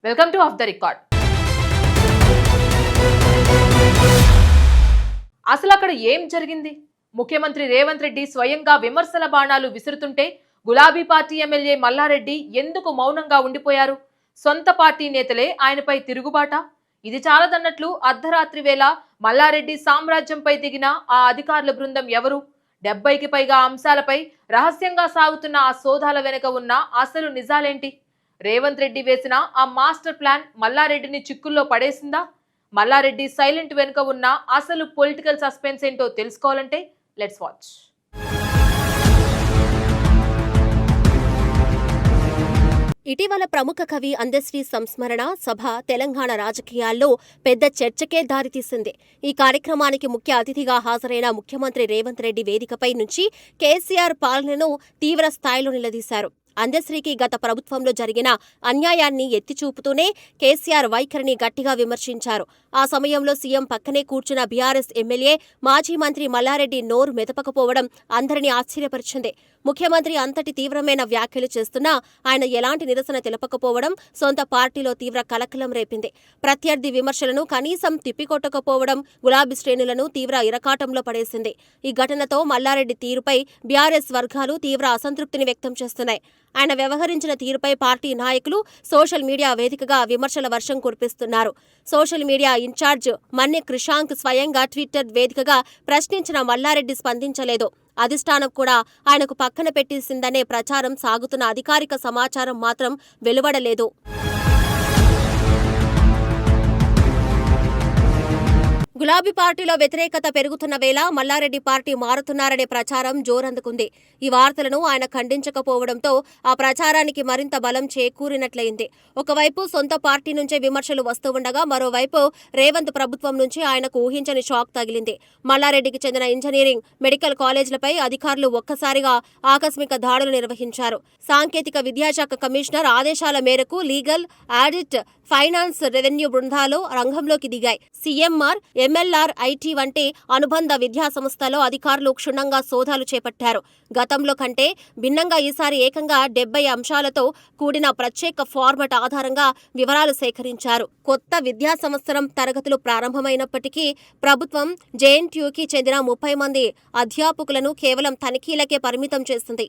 Welcome to of the record. అసలు అక్కడ ఏం జరిగింది? ముఖ్యమంత్రి రేవంత్ రెడ్డి స్వయంగా విమర్శల బాణాలు విసురుతుంటే గులాబీ పార్టీ ఎమ్మెల్యే మల్లారెడ్డి ఎందుకు మౌనంగా ఉండిపోయారు? సొంత పార్టీ నేతలే ఆయనపై తిరుగుబాట? ఇది చాలదన్నట్లు అర్ధరాత్రి వేళ మల్లారెడ్డి సామ్రాజ్యంపై దిగిన ఆ అధికారుల బృందం ఎవరు? 70కి పైగా అంశాలపై రహస్యంగా సాగుతున్న ఆ సోదాల వెనుక ఉన్న అసలు నిజాలేంటి? రేవంత్ రెడ్డి వేసిన ఆ మాస్టర్ ప్లాన్ మల్లారెడ్డిని చిక్కుల్లో పడేసిందా? మల్లారెడ్డి సైలెంట్ వెనుక ఉన్న అసలు పొలిటికల్ సస్పెన్స్ ఏంటో తెలుసుకోవాలంటే లెట్స్ వాచ్. ఇటీవల ప్రముఖ కవి అందశ్రీ సంస్మరణ సభ తెలంగాణ రాజకీయాల్లో పెద్ద చర్చకే దారితీసింది. ఈ కార్యక్రమానికి ముఖ్య అతిథిగా హాజరైన ముఖ్యమంత్రి రేవంత్ రెడ్డి వేదికపై నుంచి కేసీఆర్ పాలనను తీవ్ర స్థాయిలో నిలదీశారు. అందశ్రీకి గత ప్రభుత్వంలో జరిగిన అన్యాయాన్ని ఎత్తిచూపుతూనే కేసీఆర్ వైఖరిని గట్టిగా విమర్శించారు. ఆ సమయంలో సీఎం పక్కనే కూర్చున్న బీఆర్ఎస్ ఎమ్మెల్యే మాజీ మంత్రి మల్లారెడ్డి నోరు మెదపకపోవడం అందరినీ ఆశ్చర్యపరిచింది. ముఖ్యమంత్రి అంతటి తీవ్రమైన వ్యాఖ్యలు చేస్తున్నా ఆయన ఎలాంటి నిరసన తెలపకపోవడం సొంత పార్టీలో తీవ్ర కలకలం రేపింది. ప్రత్యర్థి విమర్శలను కనీసం తిప్పికొట్టకపోవడం గులాబీ శ్రేణులను తీవ్ర ఇరకాటంలో పడేసింది. ఈ ఘటనతో మల్లారెడ్డి తీరుపై బీఆర్ఎస్ వర్గాలు తీవ్ర అసంతృప్తిని వ్యక్తం చేస్తున్నాయి. ఆయన వ్యవహరించిన తీరుపై పార్టీ నాయకులు సోషల్ మీడియా వేదికగా విమర్శల వర్షం కురిపిస్తున్నారు. Social media incharge Manne Krishank స్వయంగా ట్విట్టర్ వేదికగా ప్రశ్నించిన మల్లారెడ్డి స్పందించలేదు. అధిష్టానం కూడా ఆయనకు పక్కన పెట్టేసిందనే ప్రచారం సాగుతున్న అధికారిక సమాచారం మాత్రం వెలువడలేదు. గులాబీ పార్టీలో వ్యతిరేకత పెరుగుతున్న వేళ మల్లారెడ్డి పార్టీ మారుతున్నారనే ప్రచారం జోరందుకుంది. ఈ వార్తలను ఆయన ఖండించకపోవడంతో ఆ ప్రచారానికి మరింత బలం చేకూరినట్లయింది. ఒకవైపు సొంత పార్టీ నుంచే విమర్శలు వస్తూ ఉండగా మరోవైపు రేవంత్ ప్రభుత్వం నుంచి ఆయనకు ఊహించని షాక్ తగిలింది. మల్లారెడ్డికి చెందిన ఇంజనీరింగ్, మెడికల్ కాలేజీలపై అధికారులు ఒక్కసారిగా ఆకస్మిక దాడులు నిర్వహించారు. సాంకేతిక విద్యాశాఖ కమిషనర్ ఆదేశాల మేరకు లీగల్, ఆడిట్, ఫైనాన్స్, రెవెన్యూ బృందాలు రంగంలోకి దిగాయి. సీఎంఆర్, ఎంఎల్ఆర్, ఐటీ వంటి అనుబంధ విద్యా సంస్థలో అధికారులు క్షుణ్ణంగా సోదాలు చేపట్టారు. గతంలో కంటే భిన్నంగా ఈసారి ఏకంగా 70 అంశాలతో కూడిన ప్రత్యేక ఫార్మాట్ ఆధారంగా వివరాలు సేకరించారు. కొత్త విద్యా సంవత్సరం తరగతులు ప్రారంభమైనప్పటికీ ప్రభుత్వం జేఎన్టీయూకి చెందిన 30 మంది అధ్యాపకులను కేవలం తనిఖీలకే పరిమితం చేసింది.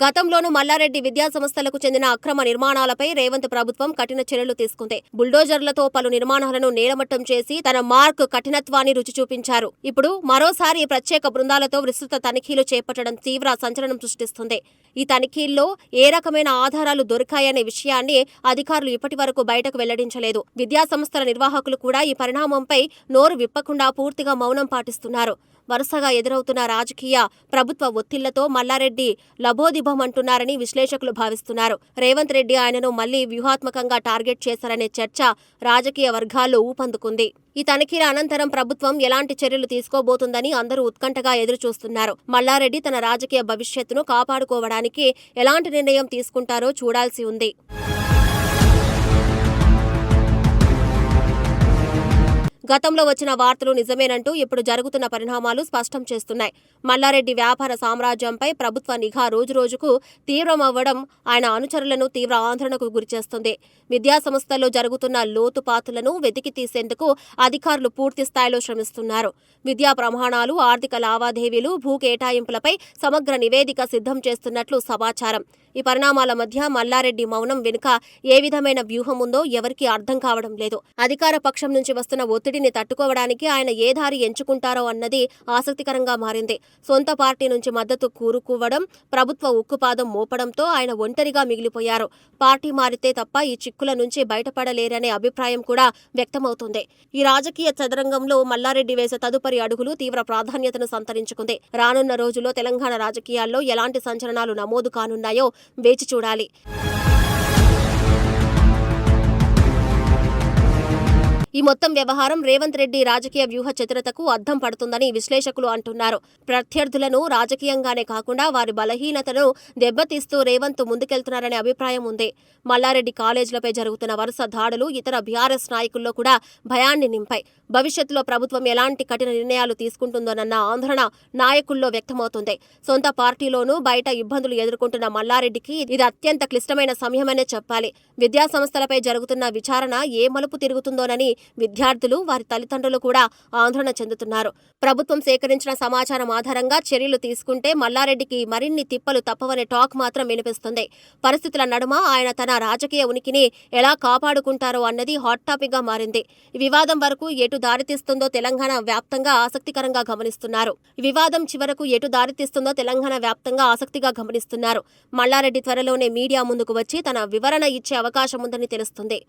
గతంలోనూ మల్లారెడ్డి విద్యా సంస్థలకు చెందిన అక్రమ నిర్మాణాలపై రేవంత్ ప్రభుత్వం కఠిన చర్యలు తీసుకుంది. బుల్డోజర్లతో పలు నిర్మాణాలను నేలమట్టం చేసి తన మార్క్ కఠినత్వాన్ని రుచి చూపించారు. ఇప్పుడు మరోసారి ప్రత్యేక బృందాలతో విస్తృత తనిఖీలు చేపట్టడం తీవ్ర సంచలనం సృష్టిస్తుంది. ఈ తనిఖీల్లో ఏ రకమైన ఆధారాలు దొరికాయనే విషయాన్ని అధికారులు ఇప్పటి వరకు బయటకు వెల్లడించలేదు. విద్యా సంస్థల నిర్వాహకులు కూడా ఈ పరిణామంపై నోరు విప్పకుండా పూర్తిగా మౌనం పాటిస్తున్నారు. వరుసగా ఎదురవుతున్న రాజకీయ, ప్రభుత్వ ఒత్తిళ్లతో మల్లారెడ్డి లబోదిబమంటున్నారని విశ్లేషకులు భావిస్తున్నారు. రేవంత్ రెడ్డి ఆయనను మళ్లీ వ్యూహాత్మకంగా టార్గెట్ చేశారనే చర్చ రాజకీయ వర్గాల్లో ఊపందుకుంది. ఈ తనిఖీల అనంతరం ప్రభుత్వం ఎలాంటి చర్యలు తీసుకోబోతుందని అందరూ ఉత్కంఠగా ఎదురుచూస్తున్నారు. మల్లారెడ్డి తన రాజకీయ భవిష్యత్తును కాపాడుకోవడానికి ఎలాంటి నిర్ణయం తీసుకుంటారో చూడాల్సి ఉంది. గతంలో వచ్చిన వార్తలు నిజమేనంటూ ఇప్పుడు జరుగుతున్న పరిణామాలు స్పష్టం చేస్తున్నాయి. మల్లారెడ్డి వ్యాపార సామ్రాజ్యంపై ప్రభుత్వ నిఘా రోజురోజుకు తీవ్రమవ్వడం ఆయన అనుచరులను తీవ్ర ఆందోళనకు గురిచేస్తుంది. విద్యా సంస్థల్లో జరుగుతున్న లోతుపాతులను వెతికి తీసేందుకు అధికారులు పూర్తి స్థాయిలో శ్రమిస్తున్నారు. విద్యా ప్రమాణాలు, ఆర్థిక లావాదేవీలు, భూ కేటాయింపులపై సమగ్ర నివేదిక సిద్ధం చేస్తున్నట్లు సమాచారం. ఈ పరిణామాల మధ్య మల్లారెడ్డి మౌనం వెనుక ఏ విధమైన వ్యూహం ఉందో ఎవరికీ అర్థం కావడం లేదు. అధికార పక్షం నుంచి వస్తున్న ఒత్తిడిని తట్టుకోవడానికి ఆయన ఏ దారి ఎంచుకుంటారో అన్నది ఆసక్తికరంగా మారింది. సొంత పార్టీ నుంచి మద్దతు కూరుకోవడం, ప్రభుత్వ ఉక్కుపాదం మోపడంతో ఆయన ఒంటరిగా మిగిలిపోయారు. పార్టీ మారితే తప్ప ఈ చిక్కుల నుంచి బయటపడలేరనే అభిప్రాయం కూడా వ్యక్తమవుతుంది. ఈ రాజకీయ చదరంగంలో మల్లారెడ్డి వేసే తదుపరి అడుగులు తీవ్ర ప్రాధాన్యతను సంతరించుకుంది. రానున్న రోజుల్లో తెలంగాణ రాజకీయాల్లో ఎలాంటి సంచలనాలు నమోదు కానున్నాయో వేచి చూడాలి. ఈ మొత్తం వ్యవహారం రేవంత్ రెడ్డి రాజకీయ వ్యూహ చతురతకు అద్దం పడుతుందని విశ్లేషకులు అంటున్నారు. ప్రత్యర్థులను రాజకీయంగానే కాకుండా వారి బలహీనతను దెబ్బతీస్తూ రేవంత్ ముందుకెళ్తున్నారనే అభిప్రాయం ఉంది. మల్లారెడ్డి కాలేజీలపై జరుగుతున్న వరుస దాడులు ఇతర బీఆర్ఎస్ నాయకుల్లో కూడా భయాన్ని నింపాయి. భవిష్యత్తులో ప్రభుత్వం ఎలాంటి కఠిన నిర్ణయాలు తీసుకుంటుందోనన్న ఆందోళన నాయకుల్లో వ్యక్తమవుతుంది. సొంత పార్టీలోనూ బయట ఇబ్బందులు ఎదుర్కొంటున్న మల్లారెడ్డికి ఇది అత్యంత క్లిష్టమైన సమయమనే చెప్పాలి. విద్యా సంస్థలపై జరుగుతున్న విచారణ ఏ మలుపు తిరుగుతుందోనని విద్యార్థులు, వారి తల్లిదండ్రులు కూడా ఆందోళన చెందుతున్నారు. ప్రభుత్వం సేకరించిన సమాచారం ఆధారంగా చర్యలు తీసుకుంటే మల్లారెడ్డికి మరిన్ని తిప్పలు తప్పవనే టాక్ మాత్రం వినిపిస్తుంది. పరిస్థితుల నడుమ ఆయన తన రాజకీయ ఉనికిని ఎలా కాపాడుకుంటారో అన్నది హాట్ టాపిక్ గా మారింది. ఈ వివాదం వరకు ఎటు దారితీస్తుందో తెలంగాణ వ్యాప్తంగా ఆసక్తికరంగా గమనిస్తున్నారు. ఈ వివాదం చివరకు ఎటు దారితీస్తుందో తెలంగాణ వ్యాప్తంగా ఆసక్తిగా గమనిస్తున్నారు. మల్లారెడ్డి త్వరలోనే మీడియా ముందుకు వచ్చి తన వివరణ ఇచ్చే అవకాశం ఉందని తెలుస్తుంది.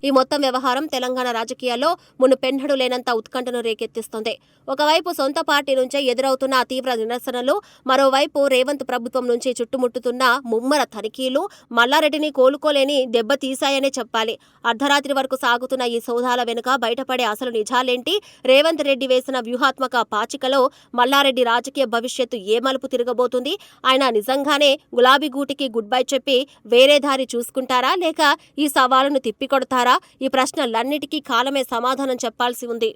ఈ మొత్తం వ్యవహారం తెలంగాణ రాజకీయాల్లో మునుపెన్నడూ లేనంత ఉత్కంఠను రేకెత్తిస్తోంది. ఒకవైపు సొంత పార్టీ నుంచే ఎదురవుతున్న తీవ్ర నిరసనలు, మరోవైపు రేవంత్ ప్రభుత్వం నుంచి చుట్టుముట్టుతున్న ముమ్మర తనిఖీలు మల్లారెడ్డిని కోలుకోలేని దెబ్బతీశాయనే చెప్పాలి. అర్ధరాత్రి వరకు సాగుతున్న ఈ సౌధాల వెనుక బయటపడే అసలు నిజాలేంటి? రేవంత్ రెడ్డి వేసిన వ్యూహాత్మక పాచికలో మల్లారెడ్డి రాజకీయ భవిష్యత్తు ఏ మలుపు తిరగబోతుంది? ఆయన నిజంగానే గులాబీ గూటికి గుడ్ బై చెప్పి వేరే దారి చూసుకుంటారా, లేక ఈ సవాలును తిప్పికొడతారా? ఈ ప్రశ్నలన్నిటికీ కాలమే సమాధానం చెప్పాల్సి ఉంది.